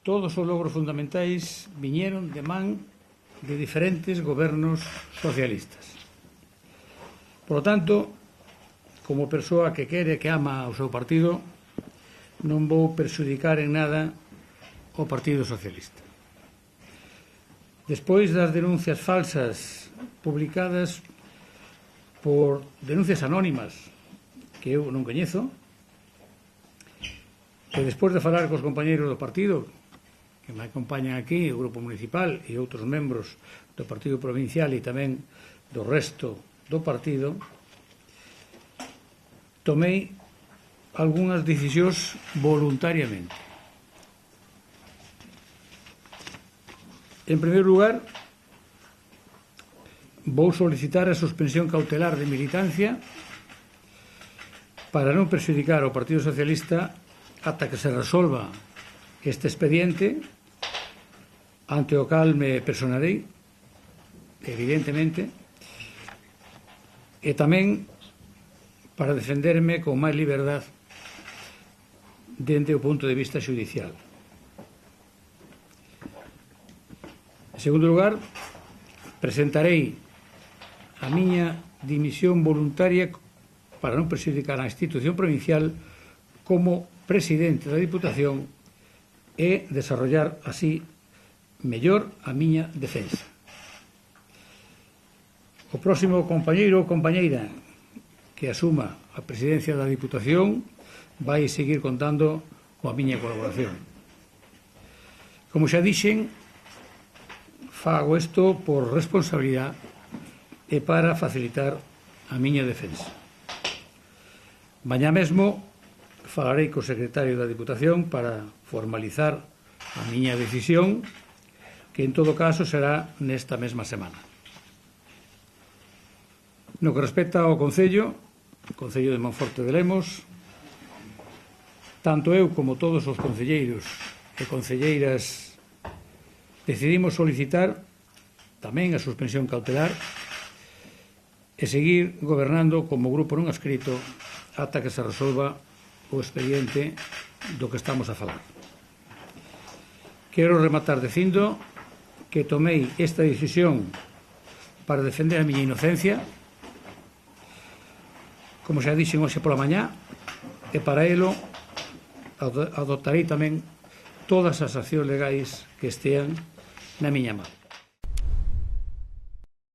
todos os logros fundamentais viñeron de man de diferentes gobernos socialistas. Por lo tanto, como persoa que quere, que ama o seu partido, non vou perxudicar en nada o Partido Socialista. Despois das denuncias falsas publicadas por denuncias anónimas que eu non coñezo, que despois de falar cos compañeiros do partido que me acompañan aquí, o Grupo Municipal e outros membros do Partido Provincial e tamén do resto do partido, tomei algunhas decisións voluntariamente. En primeiro lugar, vou solicitar a suspensión cautelar de militancia para non perxudicar ao Partido Socialista ata que se resolva este expediente, ante o cal me personarei, evidentemente, e tamén para defenderme con máis liberdade dende o punto de vista xudicial. En segundo lugar, presentarei a miña dimisión voluntaria para non perxudicar a institución provincial como presidente da Diputación e desarrollar así mellor a miña defensa. O próximo compañeiro ou compañeira que asuma a presidencia da Diputación vai seguir contando coa miña colaboración. Como xa dixen, fago isto por responsabilidade e para facilitar a miña defensa. Mañá mesmo falarei co secretario da Diputación para formalizar a miña decisión, que en todo caso será nesta mesma semana. No que respecta ao Concello de Monforte de Lemos, tanto eu como todos os concelleiros e concelleiras decidimos solicitar tamén a suspensión cautelar e seguir gobernando como grupo non adscrito ata que se resolva o expediente do que estamos a falar. Quero rematar dicindo que tomei esta decisión para defender a miña inocencia, como xa dixen hoxe pola mañá, e para elo adoptarei tamén todas as accións legais que estean na miña man.